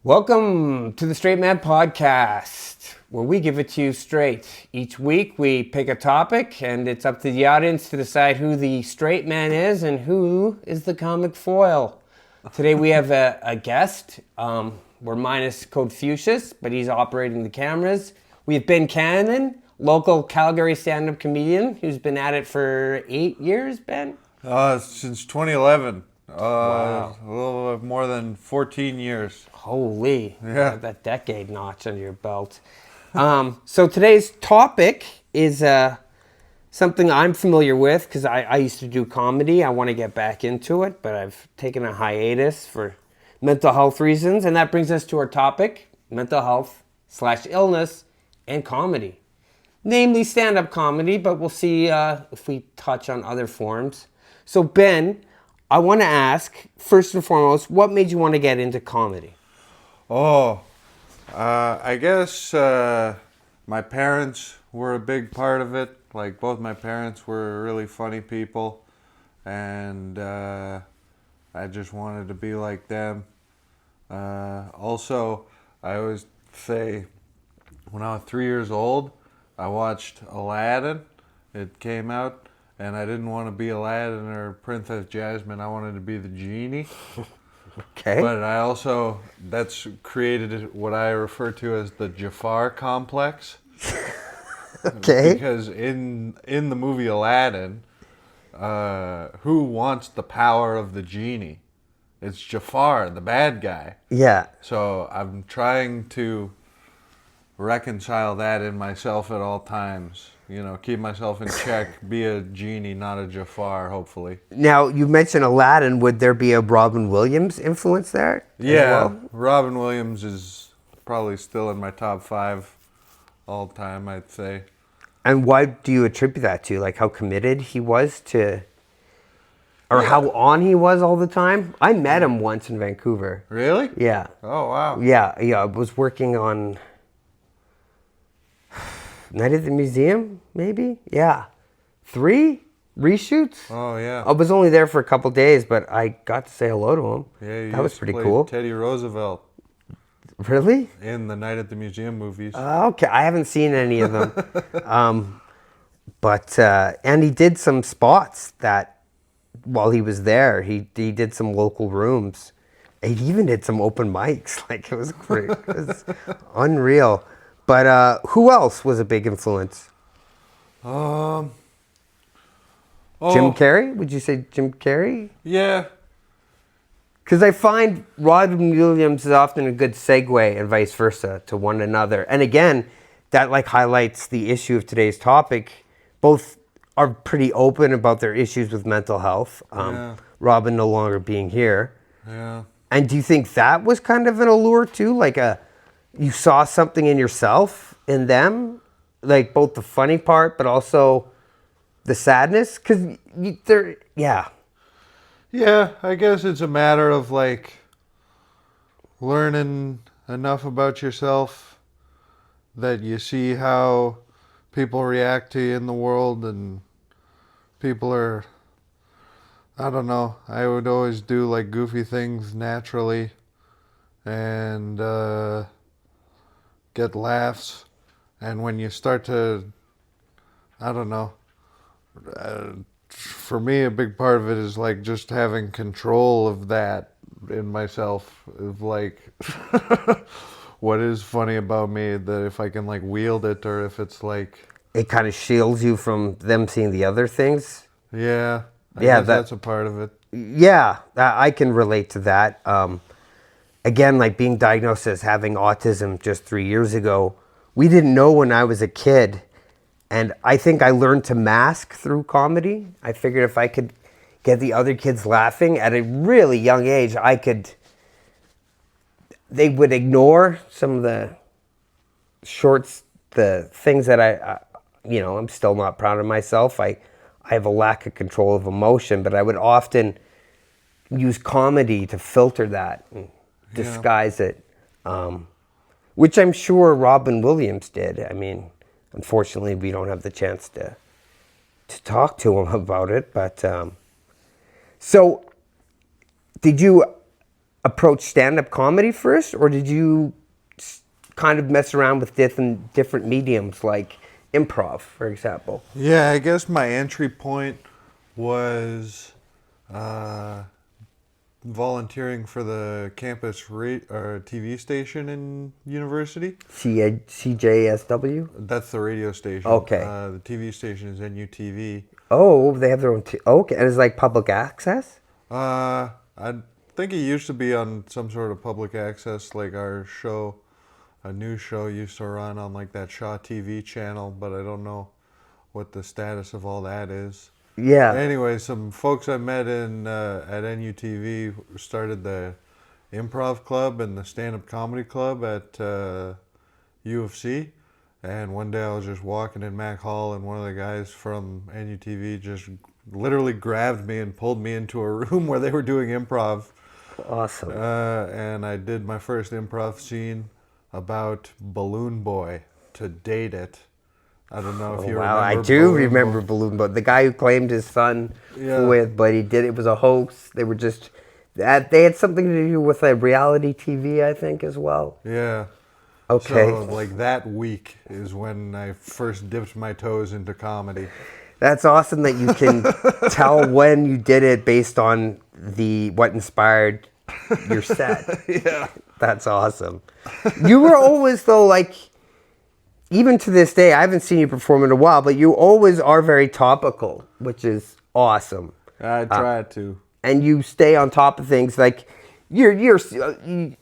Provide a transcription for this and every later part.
Welcome to the Straight Man Podcast, where we give it to you straight. Each week we pick a topic, and it's up to the audience to decide who the straight man is and who is the comic foil. Today we have a guest. We're minus Confucius, but he's operating the cameras. We have Ben Cannon, local Calgary stand-up comedian, who's been at it for 8 years, Ben? Since 2011. Wow. A little more than 14 years. Holy, Yeah. that decade notch under your belt. So today's topic is something I'm familiar with because I used to do comedy. I want to get back into it, but I've taken a hiatus for mental health reasons. And that brings us to our topic, mental health/illness and comedy. Namely stand-up comedy, but we'll see if we touch on other forms. So Ben, I want to ask, first and foremost, what made you want to get into comedy? I guess my parents were a big part of it. Like, both my parents were really funny people, and I just wanted to be like them. Also, I always say, when I was 3 years old, I watched Aladdin. It came out, and I didn't want to be Aladdin or Princess Jasmine. I wanted to be the genie. Okay. But I also, that's created what I refer to as the Jafar complex. Okay. Because in the movie Aladdin, who wants the power of the genie? It's Jafar, the bad guy. Yeah. So I'm trying to reconcile that in myself at all times. You know, keep myself in check, be a genie, not a Jafar, hopefully. Now, you mentioned Aladdin. Would there be a Robin Williams influence there? Yeah, As well? Robin Williams is probably still in my top 5 all time, I'd say. And why do you attribute that to? Like how committed he was to, or how on he was all the time? I met him once in Vancouver. Really? Yeah. Oh, wow. Yeah. I was working on Night at the Museum, maybe? Yeah. 3 reshoots? Oh, yeah. I was only there for a couple days, but I got to say hello to him. Yeah, you That was used to pretty play cool. Teddy Roosevelt Really? in the Night at the Museum movies. Okay, I haven't seen any of them. But and he did some spots that while he was there, he did some local rooms. He even did some open mics. Like it was great. It was unreal. But who else was a big influence? Oh, Jim Carrey? Would you say Jim Carrey? yeah. Because I find Robin Williams is often a good segue and vice versa to one another. And again, that like highlights the issue of today's topic. Both are pretty open about their issues with mental health. Yeah. Robin no longer being here. Yeah. And do you think that was kind of an allure too? Like you saw something in yourself, in them? Like both the funny part, but also the sadness? Because they're, yeah. Yeah, I guess it's a matter of like learning enough about yourself that you see how people react to you in the world, and people are, I don't know, I would always do like goofy things naturally and get laughs. And when you start to, I don't know, for me, a big part of it is like just having control of that in myself, of like what is funny about me, that if I can like wield it, or if it's like, It kind of shields you from them seeing the other things. yeah, I Yeah, guess that's a part of it. Yeah, I can relate to that. Again, like being diagnosed as having autism just 3 years ago, we didn't know when I was a kid. And I think I learned to mask through comedy. I figured if I could get the other kids laughing at a really young age, they would ignore some of the shorts, the things that I'm still not proud of myself. I have a lack of control of emotion, but I would often use comedy to filter that and disguise it, which I'm sure Robin Williams did. I mean, unfortunately, we don't have the chance to talk to him about it. But so, did you approach stand-up comedy first, or did you kind of mess around with different mediums like improv, for example? Yeah, I guess my entry point was volunteering for the campus TV station in university. CJSW? That's the radio station. Okay. The TV station is NUTV. Oh, they have their own. Okay, and it's like public access. I think it used to be on some sort of public access, like our show, a news show used to run on like that Shaw TV channel, but I don't know what the status of all that is. Yeah. Anyway, some folks I met in at NUTV started the improv club and the stand-up comedy club at U of C. And one day I was just walking in Mac Hall, and one of the guys from NUTV just literally grabbed me and pulled me into a room where they were doing improv. Awesome. And I did my first improv scene about Balloon Boy, To Date It. I don't know if you remember. Wow, I do remember Balloon Boy. The guy who claimed his son with, but he did. It was a hoax. They were just they had something to do with a reality TV, I think, as well. Yeah. Okay. So like that week is when I first dipped my toes into comedy. That's awesome that you can tell when you did it based on what inspired your set. Yeah. That's awesome. You were always, though, like, even to this day, I haven't seen you perform in a while, but you always are very topical, which is awesome. I try to. And you stay on top of things. Like, to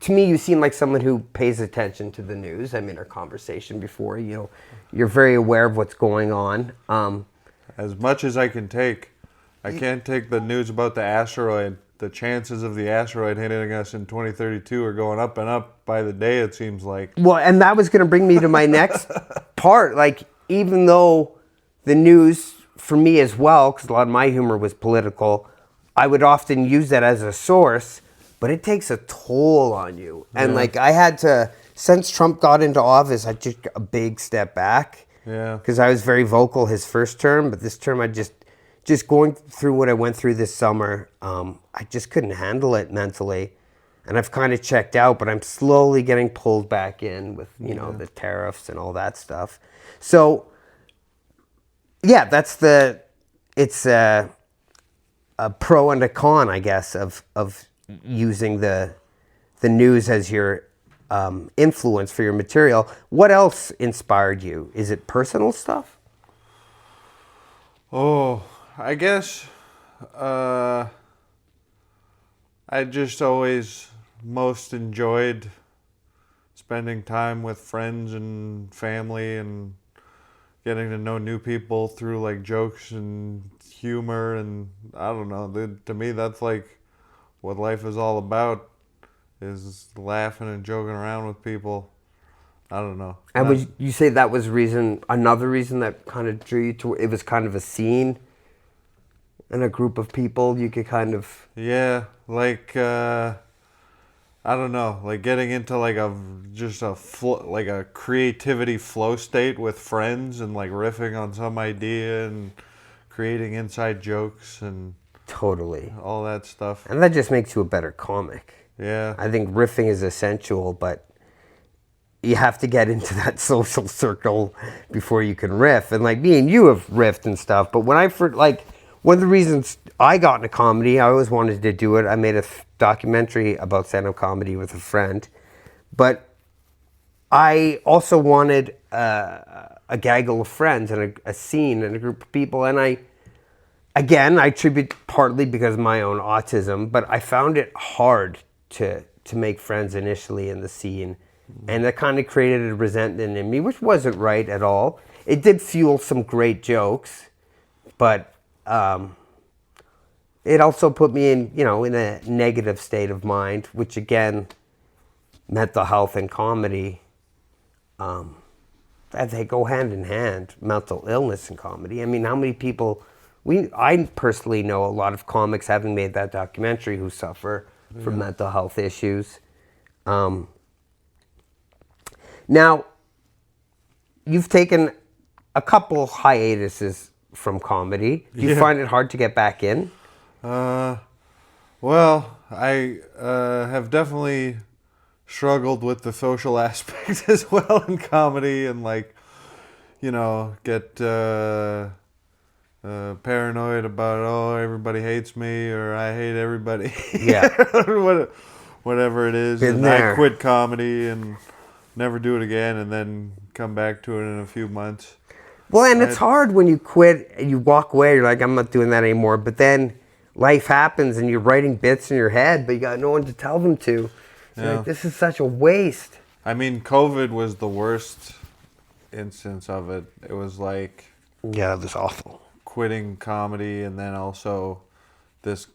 me, you seem like someone who pays attention to the news. I mean, our conversation before, you're very aware of what's going on. As much as I can take. I can't take the news about the asteroid. The chances of the asteroid hitting us in 2032 are going up and up by the day, it seems like. Well, and that was going to bring me to my next part. Like, even though the news, for me as well, because a lot of my humor was political, I would often use that as a source, but it takes a toll on you. And like, I had to, since Trump got into office, I took a big step back. Yeah. Because I was very vocal his first term, but this term I just going through what I went through this summer, I just couldn't handle it mentally. And I've kind of checked out, but I'm slowly getting pulled back in with, the tariffs and all that stuff. So, yeah, it's a pro and a con, I guess, of using the news as your influence for your material. What else inspired you? Is it personal stuff? Oh, I guess I just always most enjoyed spending time with friends and family and getting to know new people through like jokes and humor, and I don't know, to me that's like what life is all about, is laughing and joking around with people. I don't know. And would you say that was another reason that kind of drew you to it? Was kind of a scene and a group of people you could kind of... Yeah, like I don't know, like getting into like a creativity flow state with friends and like riffing on some idea and creating inside jokes and Totally. all that stuff. And that just makes you a better comic. Yeah. I think riffing is essential, but you have to get into that social circle before you can riff. And like me and you have riffed and stuff, but when I first, like, one of the reasons I got into comedy, I always wanted to do it. I made a documentary about stand-up comedy with a friend, but I also wanted a gaggle of friends and a scene and a group of people. And I attribute partly because of my own autism, but I found it hard to make friends initially in the scene. And that kind of created a resentment in me, which wasn't right at all. It did fuel some great jokes, but it also put me in a negative state of mind, which again, mental health and comedy, they go hand in hand, mental illness and comedy. I mean, how many people, I personally know a lot of comics, having made that documentary, who suffer from mental health issues. Now, you've taken a couple hiatuses from comedy. Do you find it hard to get back in? Well, I have definitely struggled with the social aspect as well in comedy, and like, get paranoid about, oh, everybody hates me, or I hate everybody. Yeah. Whatever it is. Been And I there. quit comedy and never do it again, and then come back to it in a few months. Well, and it's I, hard when you quit and you walk away. You're like, I'm not doing that anymore. But then life happens and you're writing bits in your head, but you got no one to tell them to. So you're yeah. like, this is such a waste. I mean, COVID was the worst instance of it. It was like Yeah, that was awful. quitting comedy, and then also this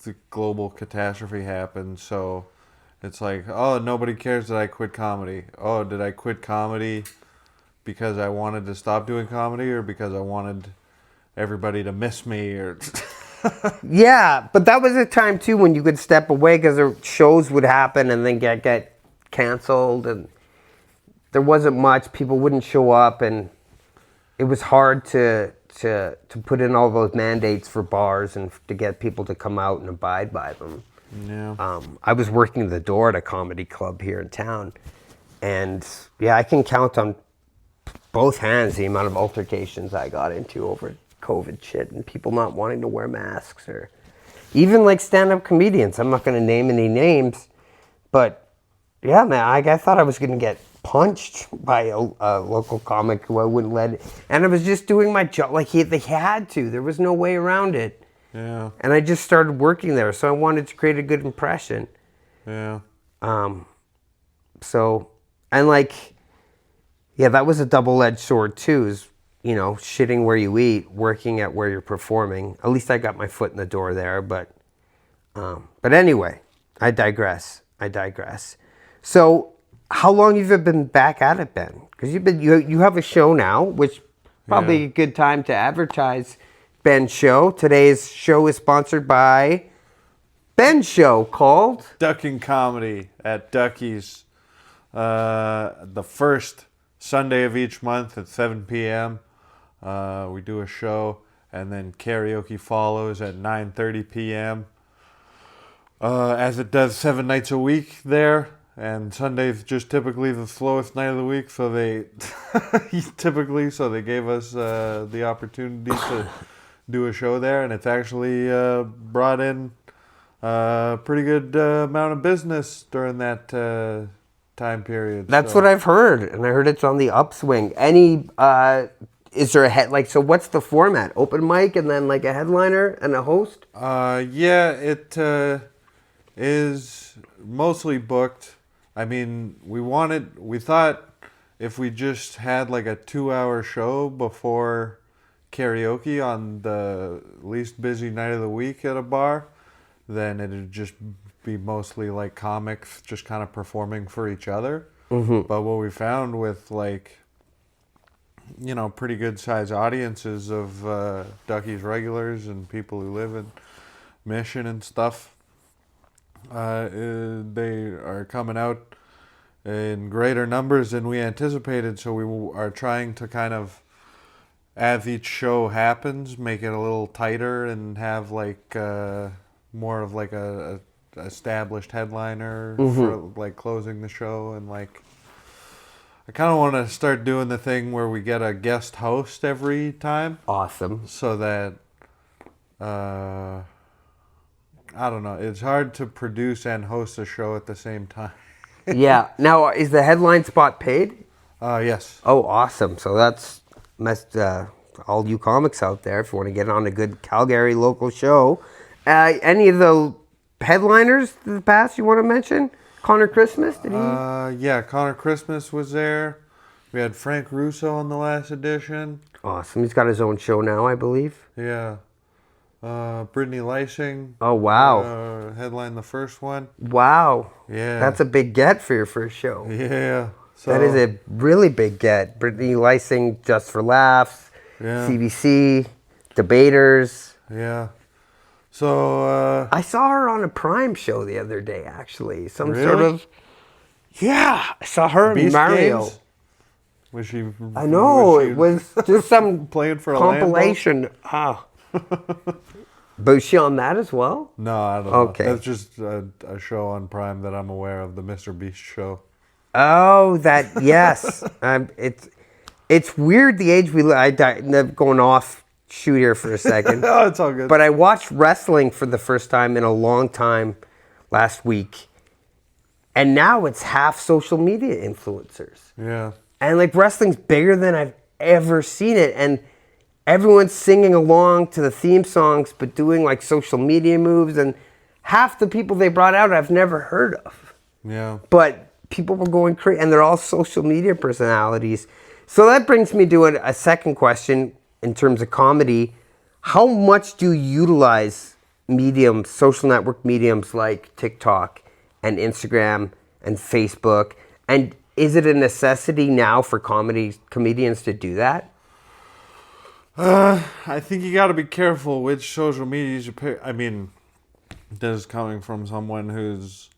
the global catastrophe happened. So it's like, oh, nobody cares that I quit comedy. Oh, did I quit comedy because I wanted to stop doing comedy, or because I wanted everybody to miss me? Or Yeah, but that was a time too when you could step away because the shows would happen and then get canceled, and there wasn't much. People wouldn't show up, and it was hard to put in all those mandates for bars and to get people to come out and abide by them. yeah, I was working the door at a comedy club here in town, and yeah, I can count on both hands the amount of altercations I got into over COVID shit and people not wanting to wear masks, or even like stand-up comedians. I'm not going to name any names, but yeah, man, I thought I was going to get punched by a local comic who I wouldn't let, and I was just doing my job like they had to. There was no way around it. yeah, And I just started working there, so I wanted to create a good impression. yeah. So, and like, yeah, that was a double-edged sword too, is, shitting where you eat, working at where you're performing. At least I got my foot in the door there, but anyway, I digress. So, how long have you been back at it, Ben? Because you have a show now, which probably Yeah. a good time to advertise Ben's show. Today's show is sponsored by Ben's show called Ducking Comedy at Ducky's, the first Sunday of each month at 7 p.m. We do a show, and then karaoke follows at 9:30 p.m. As it does 7 nights a week there, and Sunday's just typically the slowest night of the week, so they gave us the opportunity to do a show there, and it's actually brought in a pretty good amount of business during that time period. That's so. what I've heard, and I heard it's on the upswing. Is there a so what's the format? Open mic and then like a headliner and a host? Yeah, it is mostly booked. I mean, we thought if we just had like a 2-hour show before karaoke on the least busy night of the week at a bar, then it'd just be mostly like comics just kind of performing for each other. Mm-hmm. But what we found with like, pretty good size audiences of Ducky's regulars and people who live in Mission and stuff, they are coming out in greater numbers than we anticipated. So we are trying to kind of, as each show happens, make it a little tighter and have like more of like a established headliner for like closing the show, and like I kind of want to start doing the thing where we get a guest host every time, Awesome. so that I don't know, it's hard to produce and host a show at the same time. Yeah. Now, is the headline spot paid? Yes. Oh, awesome. So that's all you comics out there if you want to get on a good Calgary local show. Any of the headliners in the past you want to mention? Connor Christmas? Did he? Yeah, Connor Christmas was there. We had Frank Russo on the last edition. Awesome. He's got his own show now, I believe. Yeah. Brittany Lysing. Oh, wow. Headlined the first one. Wow. Yeah. That's a big get for your first show. Yeah. So, That is a really big get. Brittany Lysing, Just for Laughs, Yeah. CBC, Debaters. Yeah. So, I saw her on a Prime show the other day, actually. Some sort Really? of. Yeah, I saw her and Beast Mario. Games? Was she? I know, was she it was just some playing for a compilation. But is she on that as well? No, I don't know. Okay. That's just a show on Prime that I'm aware of, the Mr. Beast show. Oh, that yes. It's weird the age we live. Going off shoot here for a second. Oh, it's all good. But I watched wrestling for the first time in a long time last week, and now it's half social media influencers. Yeah. And like wrestling's bigger than I've ever seen it, and everyone's singing along to the theme songs, but doing like social media moves, and half the people they brought out I've never heard of. Yeah. But people were going crazy, and they're all social media personalities. So that brings me to a second question in terms of comedy. How much do you utilize mediums, social network mediums like TikTok and Instagram and Facebook? And is it a necessity now for comedians to do that? I think you got to be careful which social medias you pick. I mean, this is coming from someone who's,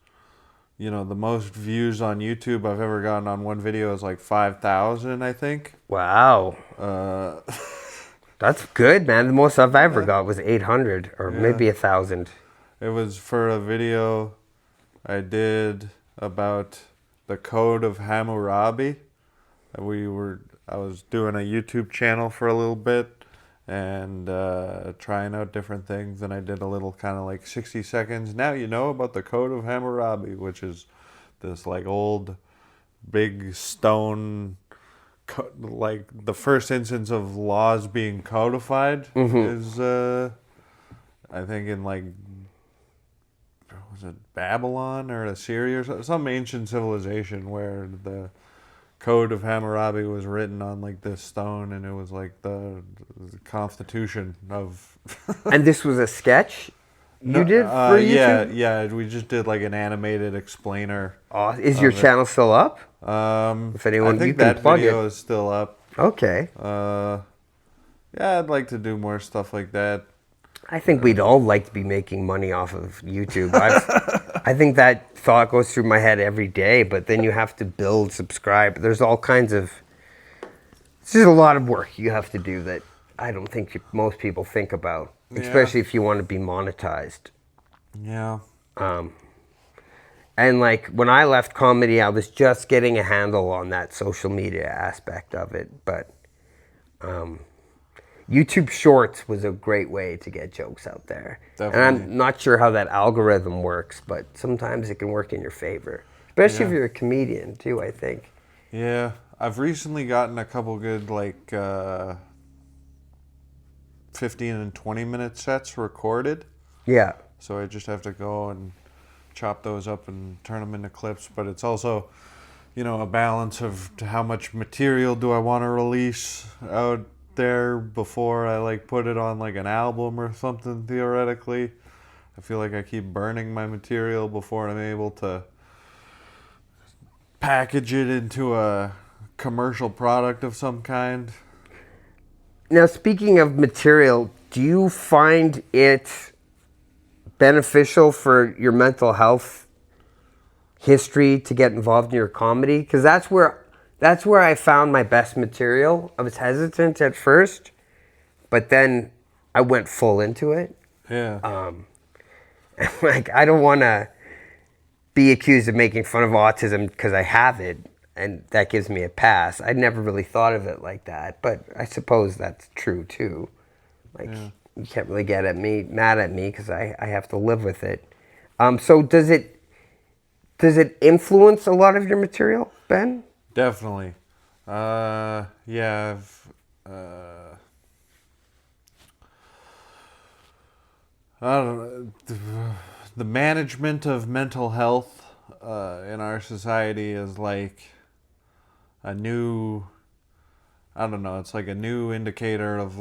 the most views on YouTube I've ever gotten on one video is like 5,000, I think. Wow. That's good, man. The most I've ever got was 800 or maybe 1,000. It was for a video I did about the Code of Hammurabi. I was doing a YouTube channel for a little bit and trying out different things, and I did a little kind of like 60 seconds. Now you know about the Code of Hammurabi, which is this like old big stone, like the first instance of laws being codified is I think in like, was it Babylon or Assyria or some ancient civilization where the Code of Hammurabi was written on like this stone, and it was like the constitution of. And this was a sketch you did for YouTube? Yeah. We just did like an animated explainer. Is your channel still up? If anyone, I think you can that plug video it. is still up. Okay. Yeah, I'd like to do more stuff like that. I think we'd all like to be making money off of YouTube. I think that thought goes through my head every day, but then you have to build, subscribe. There's all kinds of... It's just a lot of work you have to do that I don't think most people think about, especially if you want to be monetized. Yeah. And like when I left comedy, I was just getting a handle on that social media aspect of it, but... YouTube Shorts was a great way to get jokes out there. Definitely. And I'm not sure how that algorithm works, but sometimes it can work in your favor. Especially if you're a comedian, too, I think. Yeah. I've recently gotten a couple good, 15 and 20-minute sets recorded. Yeah. So I just have to go and chop those up and turn them into clips. But it's also, a balance of how much material do I want to release out there before I put it on an album or something. Theoretically, I feel like I keep burning my material before I'm able to package it into a commercial product of some kind. Now, speaking of material, do you find it beneficial for your mental health history to get involved in your comedy? Because that's where I found my best material. I was hesitant at first, but then I went full into it. Yeah. I don't want to be accused of making fun of autism because I have it, and that gives me a pass. I never really thought of it like that, but I suppose that's true too. You can't really get mad at me because I have to live with it. So does it influence a lot of your material, Ben? Definitely. Yeah. I don't know. The management of mental health in our society is like a new, I don't know, it's like a new indicator of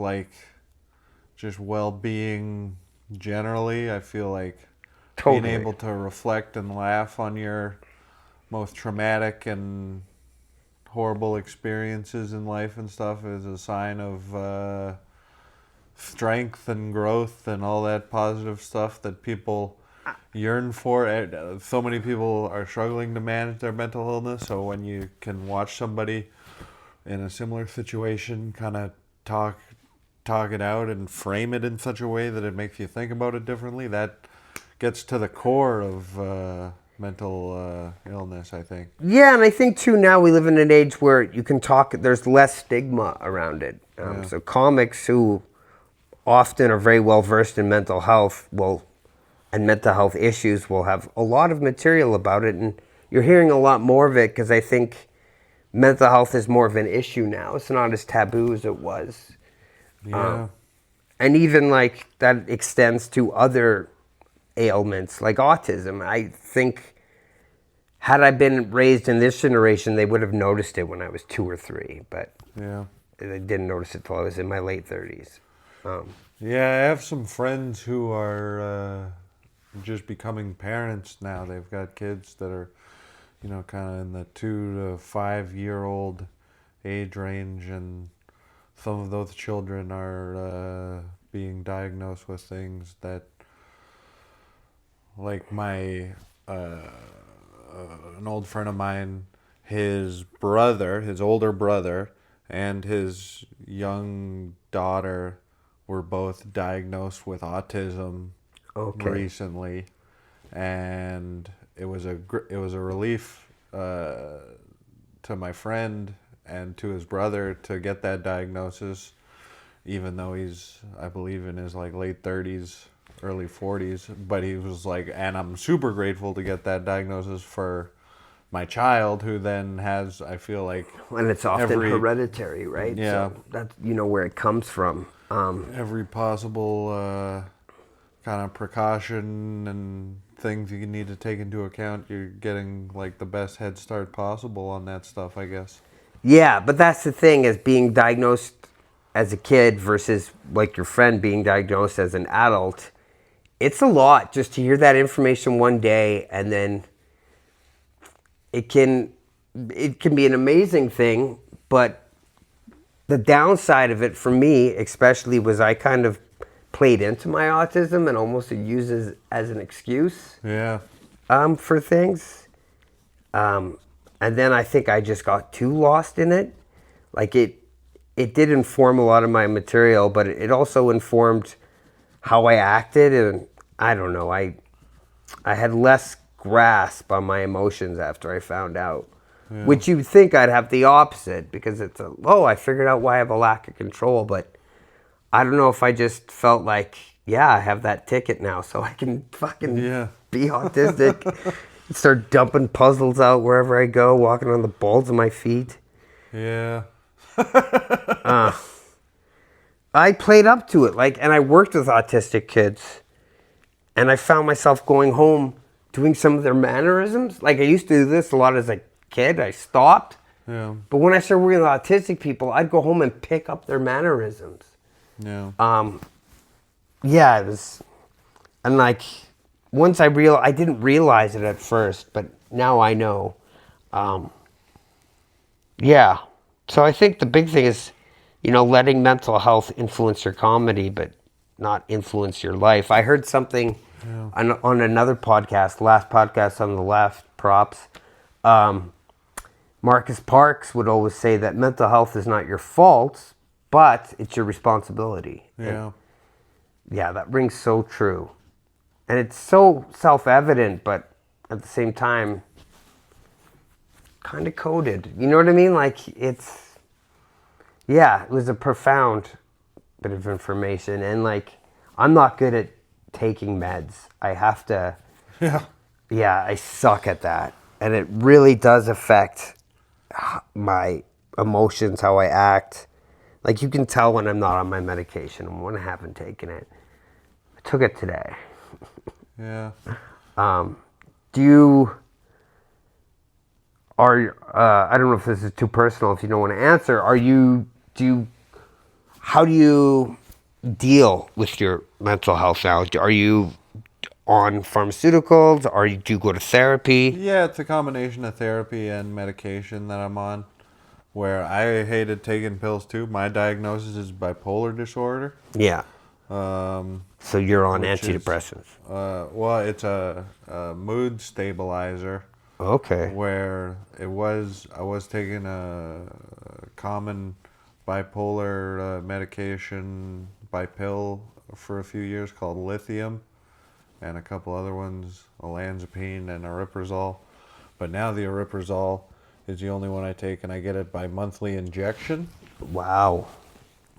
just well-being generally. I feel like Totally. being able to reflect and laugh on your most traumatic and horrible experiences in life and stuff is a sign of strength and growth and all that positive stuff that people yearn for. So many people are struggling to manage their mental illness, so when you can watch somebody in a similar situation kind of talk talk it out and frame it in such a way that it makes you think about it differently, that gets to the core of mental illness, I think. Yeah, and I think too now we live in an age where you can talk. There's less stigma around it. So comics who often are very well versed in mental health and mental health issues will have a lot of material about it, and you're hearing a lot more of it because I think mental health is more of an issue now. It's not as taboo as it was. Yeah. And even like that extends to other ailments like autism. I think had I been raised in this generation, they would have noticed it when I was 2 or 3, but Yeah. they didn't notice it till I was in my late 30s. Yeah, I have some friends who are just becoming parents now. They've got kids that are, kind of in the 2 to 5 year old age range, and some of those children are being diagnosed with things that, like an old friend of mine, his older brother, and his young daughter were both diagnosed with autism recently, and it was a relief to my friend and to his brother to get that diagnosis, even though he's, I believe, in his like late 30s, early 40s. But he was like, and I'm super grateful to get that diagnosis for my child, who then has, I feel like, and it's often hereditary, right? Yeah. So that's where it comes from. Every possible kind of precaution and things you need to take into account. You're getting like the best head start possible on that stuff, I guess. Yeah, but that's the thing, is being diagnosed as a kid versus like your friend being diagnosed as an adult. It's a lot just to hear that information one day, and then it can be an amazing thing, but the downside of it for me especially was I kind of played into my autism and almost used it as an excuse for things. And then I think I just got too lost in it. Like it did inform a lot of my material, but it also informed how I acted, and I don't know, I had less grasp on my emotions after I found out. Yeah. Which you'd think I'd have the opposite, because it's I figured out why I have a lack of control, but I don't know if I just felt like, I have that ticket now, so I can fucking be autistic. Start dumping puzzles out wherever I go, walking on the balls of my feet. Yeah. I played up to it, and I worked with autistic kids, and I found myself going home doing some of their mannerisms. Like, I used to do this a lot as a kid. I stopped. Yeah. But when I started working with autistic people, I'd go home and pick up their mannerisms. Yeah. It was, and once I didn't realize it at first, but now I know. So I think the big thing is, letting mental health influence your comedy, but not influence your life. I heard something on another podcast, last podcast on the left, props. Marcus Parks would always say that mental health is not your fault, but it's your responsibility. Yeah. And that rings so true. And it's so self-evident, but at the same time, kind of coded. You know what I mean? It was a profound bit of information. And I'm not good at taking meds. I have to. Yeah, I suck at that. And it really does affect my emotions, how I act. You can tell when I'm not on my medication and when I haven't taken it. I took it today. Yeah. I don't know if this is too personal, if you don't want to answer. How do you deal with your mental health now? Are you on pharmaceuticals? Do you go to therapy? Yeah, it's a combination of therapy and medication that I'm on, where I hated taking pills too. My diagnosis is bipolar disorder. Yeah. So you're on antidepressants. It's a mood stabilizer. Okay. Where I was taking a common bipolar medication by pill for a few years called lithium, and a couple other ones, olanzapine and aripiprazole. But now the aripiprazole is the only one I take, and I get it by monthly injection, Wow.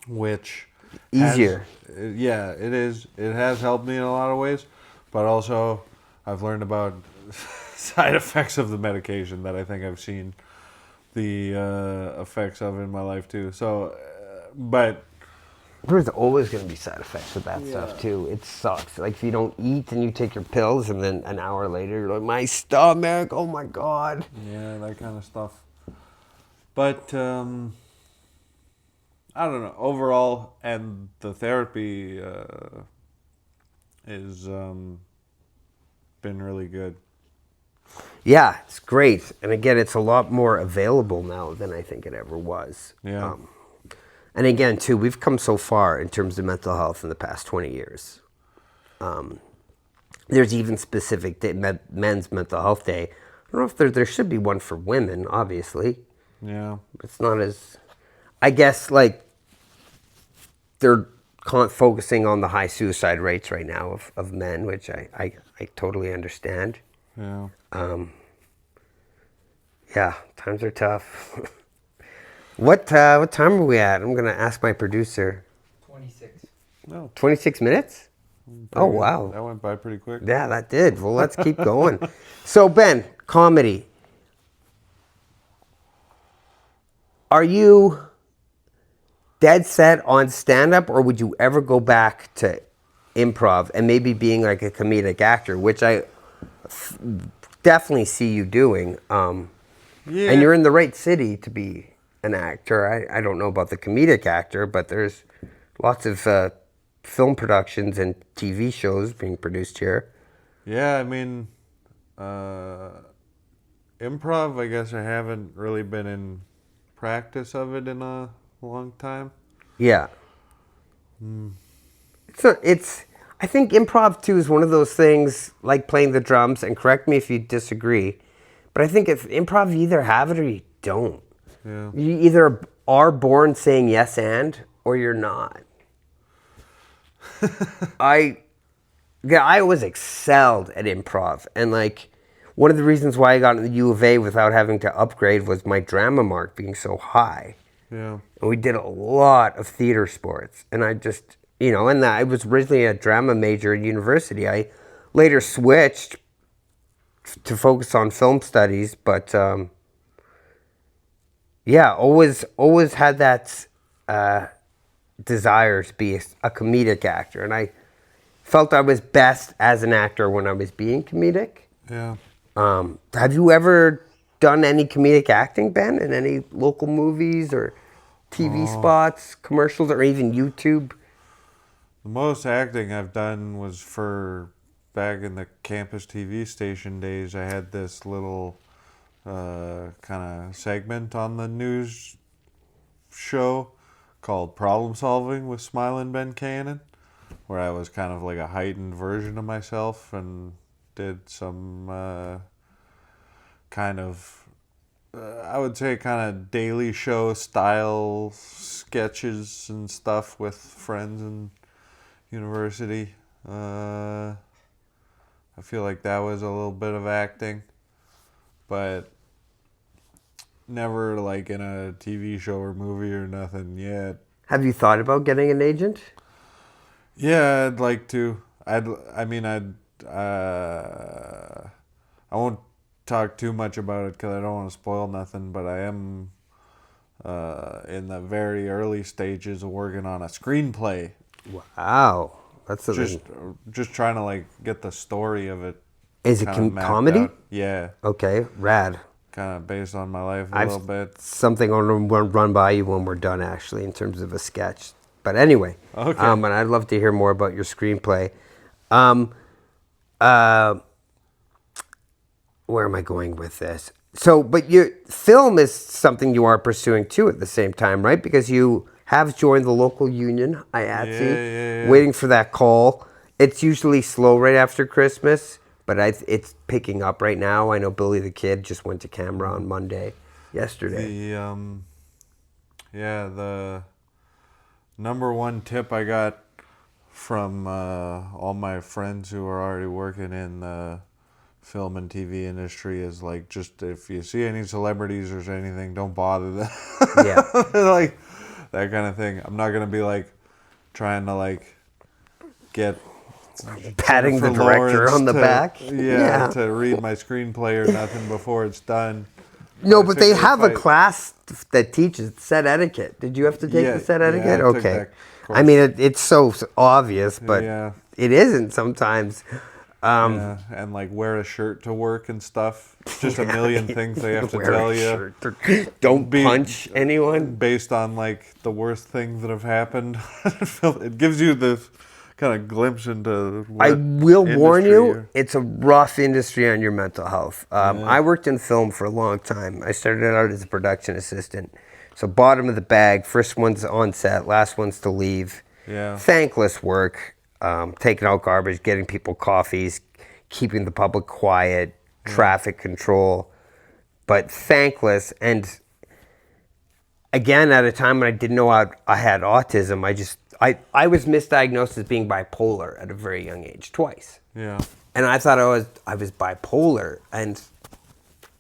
which Easier. yeah, it is. It has helped me in a lot of ways, but also I've learned about side effects of the medication that I think I've seen the effects of in my life too. So, but There's always going to be side effects with that stuff too. It sucks. Like if you don't eat and you take your pills, and then an hour later you're like, my stomach, oh my god. yeah, that kind of stuff. But I don't know. Overall, and the therapy is been really good. Yeah, it's great. And again, it's a lot more available now than I think it ever was. Yeah. And again, too, we've come so far in terms of mental health in the past 20 years. There's even specific men's mental health day. I don't know if there should be one for women, obviously. Yeah. It's not as, I guess, like, they're focusing on the high suicide rates right now of men, which I totally understand. Yeah. Yeah, times are tough. What time are we at? I'm going to ask my producer. 26. No. 26 minutes? Oh, wow. That went by pretty quick. Yeah, that did. Well, let's keep going. So, Ben, comedy. Are you dead set on stand-up, or would you ever go back to improv and maybe being like a comedic actor, which I definitely see you doing. Yeah. And you're in the right city to be an actor. I don't know about the comedic actor, but there's lots of film productions and TV shows being produced here. Yeah, I mean, improv, I guess I haven't really been in practice of it in a long time. Yeah. I think improv too is one of those things like playing the drums, and correct me if you disagree, but I think if improv, you either have it or you don't. Yeah. You either are born saying yes or you're not. I always excelled at improv, and like one of the reasons why I got into the U of A without having to upgrade was my drama mark being so high. Yeah. And we did a lot of theater sports, and I just, and I was originally a drama major at university. I later switched to focus on film studies, but always had that desire to be a comedic actor, and I felt I was best as an actor when I was being comedic. Yeah. Have you ever done any comedic acting, Ben, in any local movies or TV spots, commercials, or even YouTube? The most acting I've done was for back in the campus TV station days. I had this little kind of segment on the news show called Problem Solving with Smilin' Ben Cannon, where I was kind of like a heightened version of myself and did some kind of I would say kind of Daily Show style sketches and stuff with friends in university. I feel like that was a little bit of acting, but never like in a TV show or movie or nothing yet. Have you thought about getting an agent? Yeah, I'd like to. I won't talk too much about it because I don't want to spoil nothing, but I am in the very early stages of working on a screenplay. Wow, that's Just trying to like get the story of it. Is it comedy? Out. Yeah, Okay, rad. kind of based on my life a little bit. Something I want to run by you when we're done, actually, in terms of a sketch. But anyway, Okay. And I'd love to hear more about your screenplay. Where am I going with this? So, but your film is something you are pursuing too at the same time, right? Because you have joined the local union, IATSE, Yeah. waiting for that call. It's usually slow right after Christmas, but it's picking up right now. I know Billy the Kid just went to camera on Monday, yesterday. Yeah, the number one tip I got from all my friends who are already working in the film and TV industry is like, just if you see any celebrities or anything, don't bother them. Yeah. Like that kind of thing. I'm not gonna be like trying to like get Patting the Jennifer director Lawrence on the back. Yeah, to read my screenplay or nothing before it's done. No, I but they figure have if a class that teaches set etiquette. Did you have to take Yeah, the set yeah, etiquette? I took Okay. that course. I mean, it's so obvious, but Yeah. it isn't sometimes. Yeah, and like wear a shirt to work and stuff. Just a million things they have to Wear a tell you. shirt. Don't punch anyone. Based on like the worst things that have happened. It gives you this kind of glimpse into what I will warn industry you, you're- it's a rough industry on your mental health. I worked in film for a long time. I started out as a production assistant. So bottom of the bag, first one's on set, last one's to leave. Yeah. Thankless work, taking out garbage, getting people coffees, keeping the public quiet, traffic control, but thankless. And again, at a time when I didn't know I had autism, I was misdiagnosed as being bipolar at a very young age, twice. Yeah. And I thought I was bipolar, and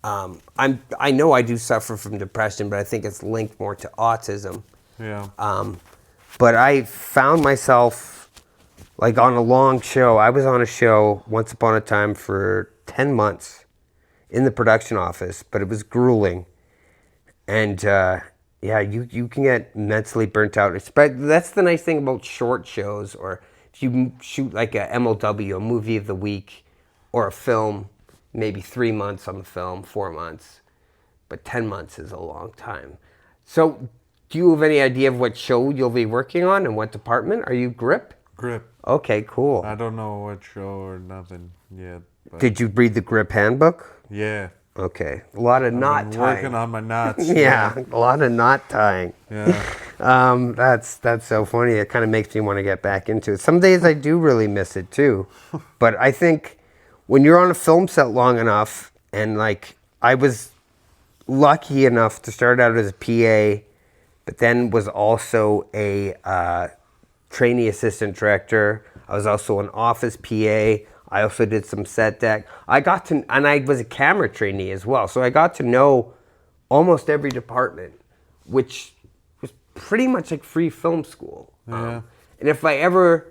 I know I do suffer from depression, but I think it's linked more to autism. Yeah. But I found myself like on a long show. I was on a show once upon a time for 10 months in the production office, but it was grueling. And yeah, you can get mentally burnt out. But that's the nice thing about short shows, or if you shoot like a MLW, a movie of the week, or a film, maybe 3 months on the film, 4 months, but 10 months is a long time. So do you have any idea of what show you'll be working on and what department? Are you Grip? Grip. Okay, cool. I don't know what show or nothing yet. But Did you read the Grip handbook? yeah. Okay, a lot of knot I'm tying. working on my knots. Yeah, a lot of knot tying. Yeah. That's so funny. It kind of makes me want to get back into it. Some days I do really miss it too, but I think when you're on a film set long enough, and like I was lucky enough to start out as a PA, but then was also a trainee assistant director. I was also an office PA. I also did some set deck. And I was a camera trainee as well. So I got to know almost every department, which was pretty much like free film school. Yeah. And if I ever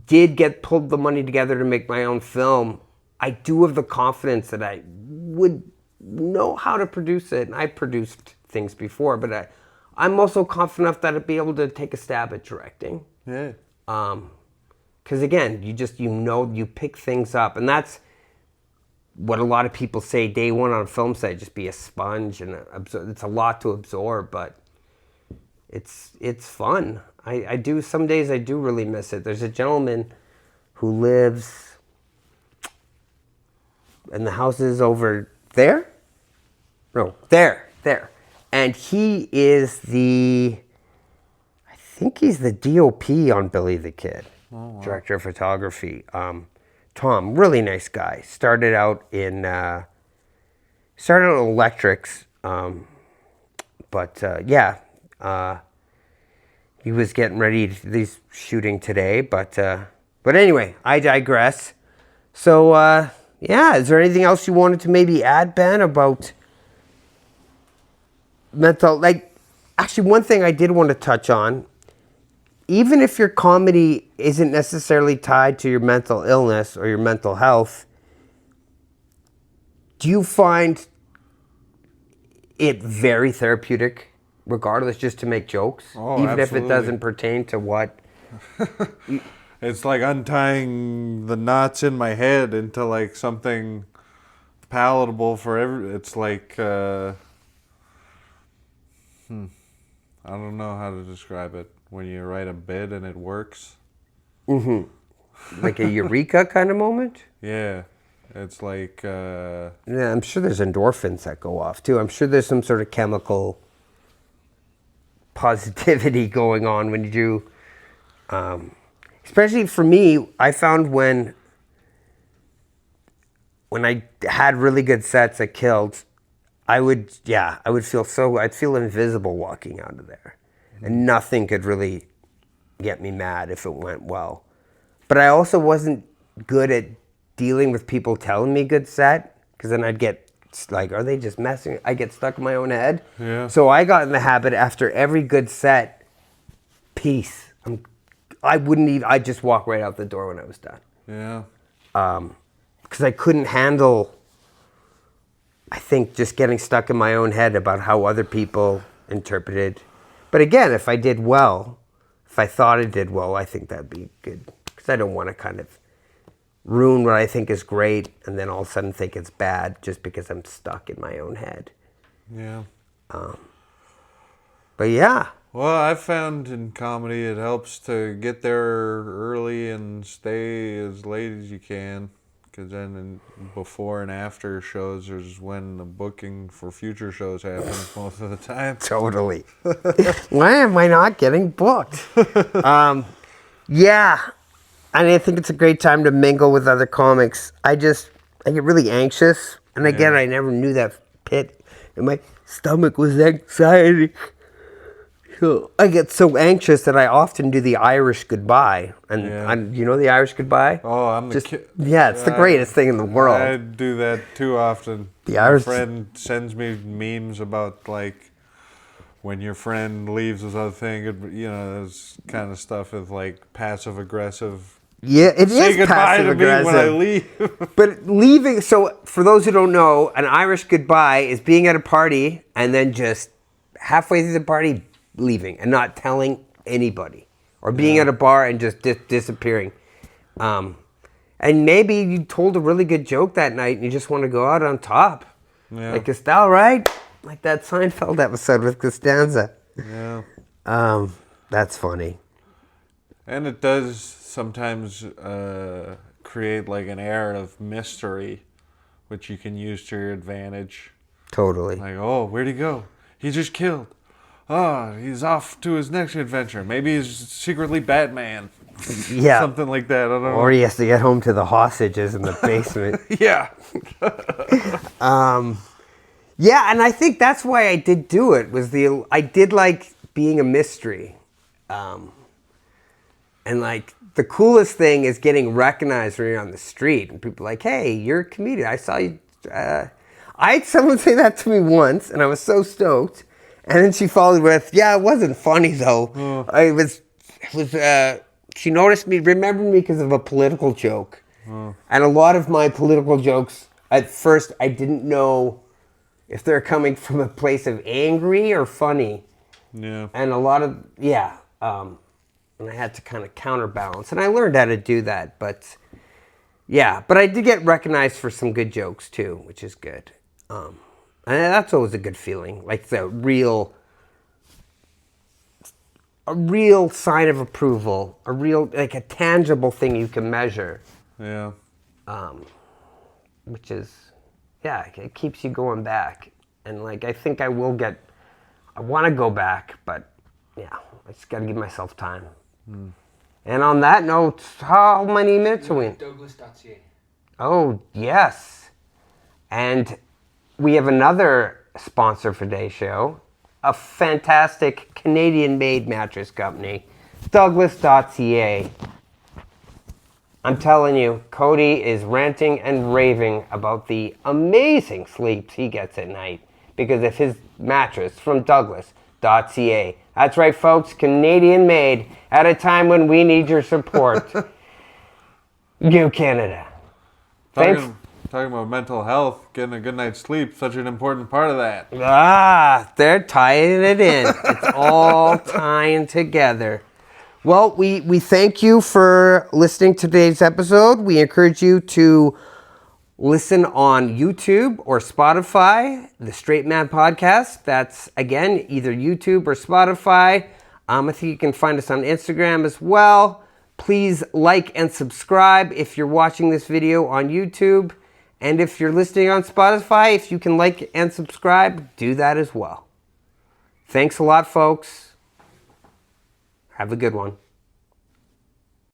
did pulled the money together to make my own film, I do have the confidence that I would know how to produce it. And I produced things before, but I'm also confident enough that I'd be able to take a stab at directing. Yeah. Because again, you pick things up, and that's what a lot of people say day one on a film set, just be a sponge and absorb. It's a lot to absorb, but it's fun. I do, some days I do really miss it. There's a gentleman who lives, and the house is over there? No, there. And he is I think he's the DOP on Billy the Kid. Oh, wow. Director of photography. Tom, really nice guy. Started out in electrics, but he was getting ready. He's shooting today, but anyway, I digress. So is there anything else you wanted to maybe add, Ben, about mental? Like, actually, one thing I did want to touch on. Even if your comedy isn't necessarily tied to your mental illness or your mental health, do you find it very therapeutic, regardless, just to make jokes? Oh, even absolutely. if it doesn't pertain to what? It's like untying the knots in my head into like something palatable for it's like, I don't know how to describe it. When you write a bit and it works. Mm-hmm. Like a eureka kind of moment? Yeah. It's like... Yeah, I'm sure there's endorphins that go off too. I'm sure there's some sort of chemical positivity going on when you do... especially for me, I found when I had really good sets that killed, I'd feel invisible walking out of there. And nothing could really get me mad if it went well. But I also wasn't good at dealing with people telling me good set, because then I'd get like, are they just messing? I get stuck in my own head. Yeah. So I got in the habit after every good set, peace. I'd just walk right out the door when I was done. Yeah. Because I couldn't handle, I think, just getting stuck in my own head about how other people interpreted. But again, if I did well, if I thought I did well, I think that'd be good. Because I don't want to kind of ruin what I think is great and then all of a sudden think it's bad just because I'm stuck in my own head. Yeah. But yeah. Well, I've found in comedy it helps to get there early and stay as late as you can. Because then before and after shows is when the booking for future shows happens most of the time. Totally. Why am I not getting booked? Yeah. And I think it's a great time to mingle with other comics. I get really anxious. And again, I never knew that pit in my stomach was anxiety. So I get so anxious that I often do the Irish goodbye. And you know the Irish goodbye? Oh, I'm the kid. Yeah, it's the greatest thing in the world. I do that too often. The Irish. My friend sends me memes about like when your friend leaves this other thing. This kind of stuff is like passive aggressive. Yeah, it Say is goodbye passive to me aggressive. when I leave. But leaving, so for those who don't know, an Irish goodbye is being at a party and then just halfway through the party leaving and not telling anybody, or being at a bar and just disappearing. And maybe you told a really good joke that night and you just want to go out on top. Yeah. Like Costanza, right? Like that Seinfeld episode with Costanza. Yeah. That's funny. And it does sometimes create like an air of mystery, which you can use to your advantage. Totally. Like, oh, where'd he go? He just killed. Oh, he's off to his next adventure. Maybe he's secretly Batman. Yeah. Something like that. I don't know. Or he has to get home to the hostages in the basement. Yeah. Yeah, and I think that's why I did do it. I did like being a mystery. And like the coolest thing is getting recognized when you're on the street and people are like, hey, you're a comedian. I saw you. I had someone say that to me once and I was so stoked. And then she followed with, yeah, it wasn't funny though. She noticed me, remembered me because of a political joke. And a lot of my political jokes, at first, I didn't know if they're coming from a place of angry or funny. Yeah. And a lot of, and I had to kind of counterbalance. And I learned how to do that. But I did get recognized for some good jokes too, which is good. And that's always a good feeling, like a real sign of approval, like a tangible thing you can measure. Yeah. Which is, it keeps you going back. And like, I think I want to go back, but I just got to give myself time. And on that note, how many minutes are we in? Douglas.ca. Oh, yes. And we have another sponsor for today's show, a fantastic Canadian-made mattress company, Douglas.ca. I'm telling you, Cody is ranting and raving about the amazing sleeps he gets at night because of his mattress from Douglas.ca. That's right, folks, Canadian-made at a time when we need your support. Go Canada. Thanks. Talking about mental health, getting a good night's sleep, such an important part of that. They're tying it in. It's all tying together. Well, we thank you for listening to today's episode. We encourage you to listen on YouTube or Spotify, the Straight Man Podcast. That's, again, either YouTube or Spotify. I think you can find us on Instagram as well. Please like and subscribe if you're watching this video on YouTube. And if you're listening on Spotify, if you can like and subscribe, do that as well. Thanks a lot, folks. Have a good one.